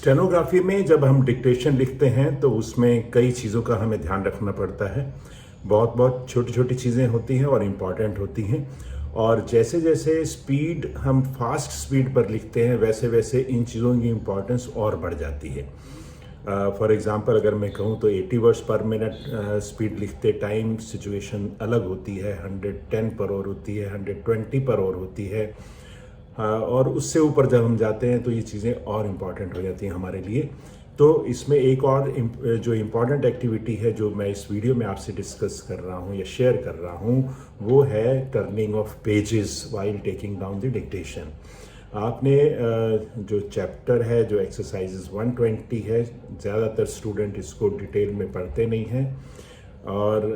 Stenography में जब हम डिक्टेशन लिखते हैं तो उसमें कई चीज़ों का हमें ध्यान रखना पड़ता है। बहुत बहुत छोटी छोटी चीज़ें होती हैं और इम्पॉर्टेंट होती हैं। और जैसे जैसे स्पीड हम फास्ट स्पीड पर लिखते हैं वैसे वैसे इन चीज़ों की इम्पॉर्टेंस और बढ़ जाती है। फॉर एग्ज़ाम्पल अगर मैं कहूँ तो 80 वर्ड्स पर मिनट स्पीड लिखते टाइम सिचुएशन अलग होती है, 110 पर आवर होती है, 120 पर आवर होती है। और उससे ऊपर जब हम जाते हैं तो ये चीज़ें और इम्पॉर्टेंट हो जाती हैं हमारे लिए। तो इसमें एक और जो इम्पॉर्टेंट एक्टिविटी है जो मैं इस वीडियो में आपसे डिस्कस कर रहा हूँ या शेयर कर रहा हूँ, वो है turning of pages while taking down the dictation. आपने जो चैप्टर है, जो एक्सरसाइजेस 120 है, ज़्यादातर स्टूडेंट इसको डिटेल में पढ़ते नहीं हैं और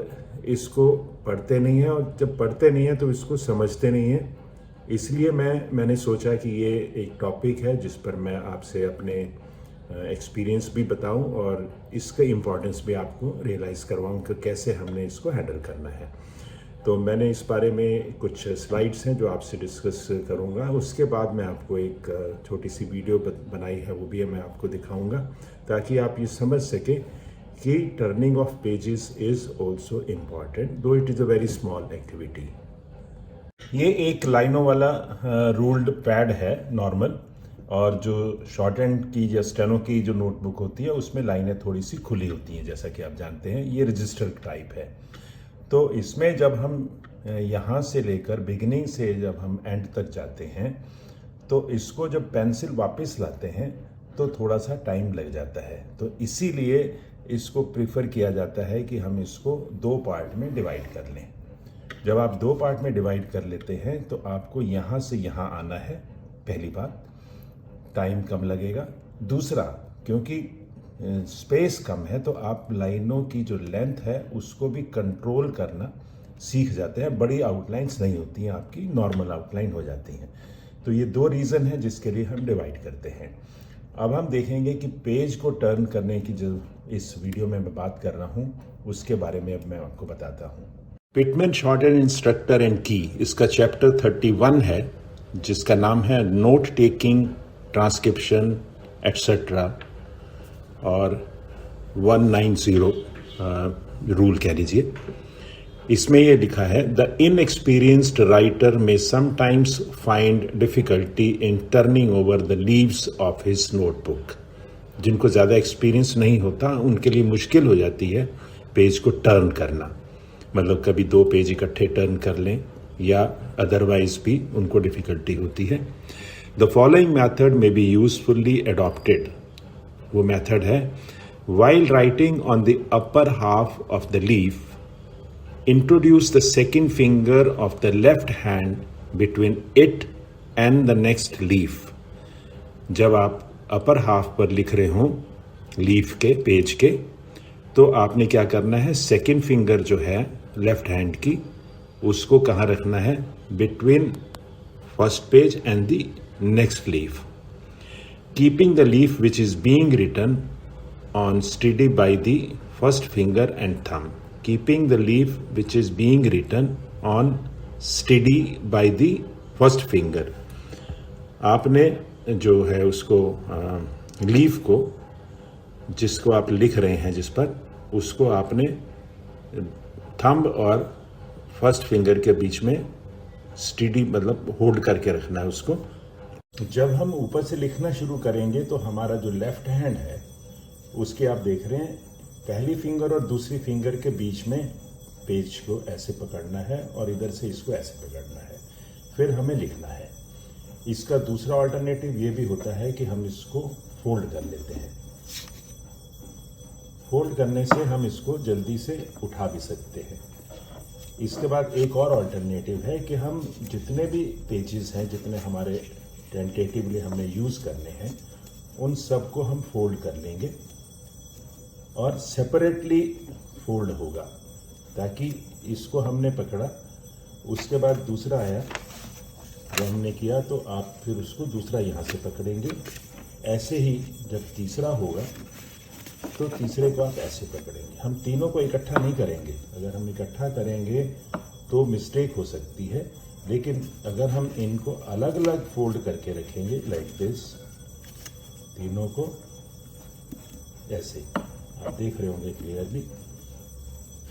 जब पढ़ते नहीं हैं तो इसको समझते नहीं हैं। इसलिए मैंने सोचा कि ये एक टॉपिक है जिस पर मैं आपसे अपने एक्सपीरियंस भी बताऊं और इसका इम्पोर्टेंस भी आपको रियलाइज़ करवाऊं कि कैसे हमने इसको हैंडल करना है। तो मैंने इस बारे में कुछ स्लाइड्स हैं जो आपसे डिस्कस करूंगा। उसके बाद मैं आपको एक छोटी सी वीडियो बनाई है, वो भी मैं आपको दिखाऊंगा ताकि आप ये समझ सकें कि turning of pages is also important, though it is a very small activity. ये एक लाइनों वाला रूल्ड पैड है नॉर्मल, और जो शॉर्ट हैंड की या स्टेनो की जो नोटबुक होती है उसमें लाइनें थोड़ी सी खुली होती हैं, जैसा कि आप जानते हैं। ये रजिस्टर टाइप है। तो इसमें जब हम यहाँ से लेकर बिगिनिंग से जब हम एंड तक जाते हैं तो इसको जब पेंसिल वापस लाते हैं तो थोड़ा सा टाइम लग जाता है। तो इसीलिए इसको प्रीफर किया जाता है कि हम इसको दो पार्ट में डिवाइड कर लें। जब आप दो पार्ट में डिवाइड कर लेते हैं तो आपको यहाँ से यहाँ आना है। पहली बात, टाइम कम लगेगा। दूसरा, क्योंकि स्पेस कम है तो आप लाइनों की जो लेंथ है उसको भी कंट्रोल करना सीख जाते हैं। बड़ी आउटलाइंस नहीं होती हैं आपकी, नॉर्मल आउटलाइन हो जाती हैं। तो ये दो रीज़न है जिसके लिए हम डिवाइड करते हैं। अब हम देखेंगे कि पेज को टर्न करने की जो इस वीडियो में मैं बात कर रहा हूँ उसके बारे में अब मैं आपको बताता हूँ। Pitman short hand instructor and की, इसका चैप्टर 31 है जिसका नाम है नोट टेकिंग, ट्रांसक्रिप्शन एटसेट्रा, और 190 रूल कह लीजिए। इसमें यह लिखा है, द इनएक्सपीरियंस्ड राइटर में sometimes find difficulty in turning over the leaves of his notebook. जिनको ज़्यादा एक्सपीरियंस नहीं होता उनके लिए मुश्किल हो जाती है पेज को टर्न करना, मतलब कभी दो पेज इकट्ठे टर्न कर लें या अदरवाइज भी उनको डिफिकल्टी होती है। द फॉलोइंग मैथड में बी यूजफुली अडॉप्टेड। वो मेथड है, while writing on the upper half of the leaf, introduce the second finger of the left hand between it and the next leaf. जब आप upper half पर लिख रहे हों leaf के, पेज के, तो आपने क्या करना है, सेकेंड फिंगर जो है लेफ्ट हैंड की उसको कहाँ रखना है, between first page and the next leaf, keeping the leaf which is being written on steady by the first finger and thumb, keeping the leaf which is being written on steady by the first finger. आपने जो है उसको leaf को जिसको आप लिख रहे हैं जिस पर, उसको आपने थंब और फर्स्ट फिंगर के बीच में स्टडी मतलब होल्ड करके रखना है उसको। जब हम ऊपर से लिखना शुरू करेंगे तो हमारा जो लेफ्ट हैंड है उसके आप देख रहे हैं पहली फिंगर और दूसरी फिंगर के बीच में पेज को ऐसे पकड़ना है और इधर से इसको ऐसे पकड़ना है, फिर हमें लिखना है। इसका दूसरा अल्टरनेटिव ये भी होता है कि हम इसको फोल्ड कर लेते हैं। फोल्ड करने से हम इसको जल्दी से उठा भी सकते हैं। इसके बाद एक और अल्टरनेटिव है कि हम जितने भी पेजेस हैं, जितने हमारे टेंटेटिवली हमने यूज़ करने हैं, उन सब को हम फोल्ड कर लेंगे और सेपरेटली फोल्ड होगा, ताकि इसको हमने पकड़ा, उसके बाद दूसरा आया जो हमने किया तो आप फिर उसको दूसरा यहाँ से पकड़ेंगे। ऐसे ही जब तीसरा होगा तो तीसरे को आप ऐसे पकड़ेंगे। हम तीनों को इकट्ठा नहीं करेंगे, अगर हम इकट्ठा करेंगे तो मिस्टेक हो सकती है, लेकिन अगर हम इनको अलग अलग फोल्ड करके रखेंगे लाइक दिस, तीनों को ऐसे आप देख रहे होंगे क्लियरली।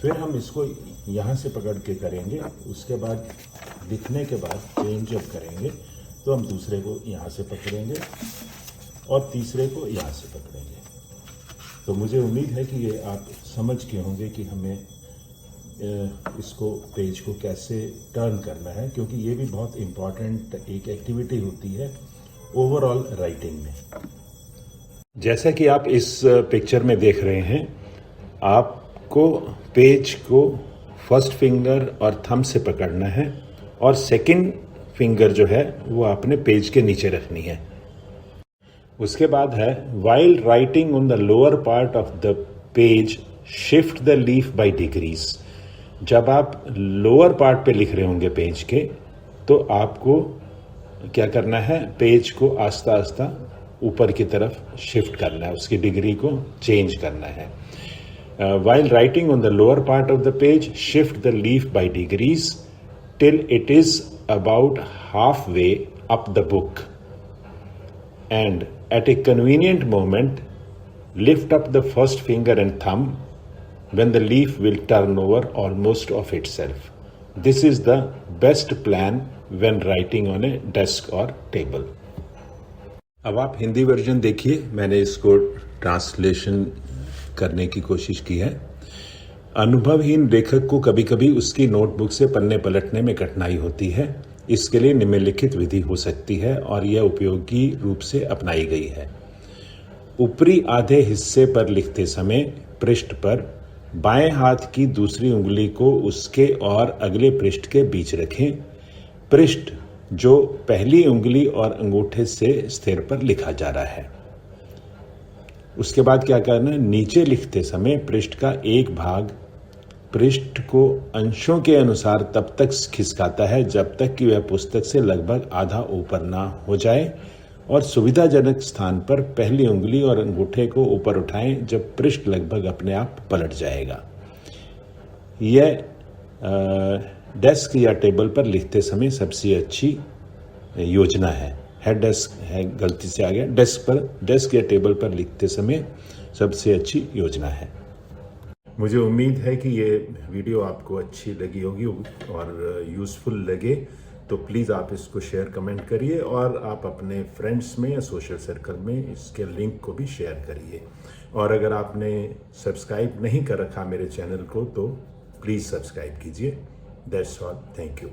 फिर हम इसको यहाँ से पकड़ के करेंगे, उसके बाद दिखने के बाद चेंज जब करेंगे तो हम दूसरे को यहाँ से पकड़ेंगे और तीसरे को यहाँ से पकड़ेंगे। तो मुझे उम्मीद है कि ये आप समझ गए होंगे कि हमें इसको पेज को कैसे टर्न करना है, क्योंकि ये भी बहुत इम्पॉर्टेंट एक एक्टिविटी होती है ओवरऑल राइटिंग में। जैसा कि आप इस पिक्चर में देख रहे हैं, आपको पेज को फर्स्ट फिंगर और थंब से पकड़ना है और सेकंड फिंगर जो है वो आपने पेज के नीचे रखनी है। उसके बाद है while writing on the lower part of the page shift the leaf by degrees. जब आप लोअर पार्ट पे लिख रहे होंगे पेज के, तो आपको क्या करना है, पेज को आस्ता आस्ता ऊपर की तरफ शिफ्ट करना है, उसकी डिग्री को चेंज करना है। While writing on the lower part of the page, shift the leaf by degrees till it is about halfway up the book. And at a convenient moment, lift up the first finger and thumb when the leaf will turn over almost of itself. This is the best plan when writing on a desk or table. अब आप Hindi version देखिए, मैंने इसको translation करने की कोशिश की है। अनुभवहीन लेखक को कभी कभी उसकी नोटबुक से पन्ने पलटने में कठिनाई होती है। इसके लिए निम्नलिखित विधि हो सकती है और यह उपयोगी रूप से अपनाई गई है। ऊपरी आधे हिस्से पर लिखते समय पृष्ठ पर बाएं हाथ की दूसरी उंगली को उसके और अगले पृष्ठ के बीच रखें। पृष्ठ जो पहली उंगली और अंगूठे से स्थिर पर लिखा जा रहा है। उसके बाद क्या करना है, नीचे लिखते समय पृष्ठ का एक भाग पृष्ठ को अंशों के अनुसार तब तक खिसकाता है जब तक कि वह पुस्तक से लगभग आधा ऊपर ना हो जाए, और सुविधाजनक स्थान पर पहली उंगली और अंगूठे को ऊपर उठाएं जब पृष्ठ लगभग अपने आप पलट जाएगा। यह डेस्क या टेबल पर लिखते समय सबसे अच्छी योजना है डेस्क है, गलती से आ गया, डेस्क या टेबल पर लिखते समय सबसे अच्छी योजना है। मुझे उम्मीद है कि ये वीडियो आपको अच्छी लगी होगी और यूज़फुल लगे, तो प्लीज़ आप इसको शेयर कमेंट करिए और आप अपने फ्रेंड्स में या सोशल सर्कल में इसके लिंक को भी शेयर करिए। और अगर आपने सब्सक्राइब नहीं कर रखा मेरे चैनल को, तो प्लीज़ सब्सक्राइब कीजिए। That's all, thank you.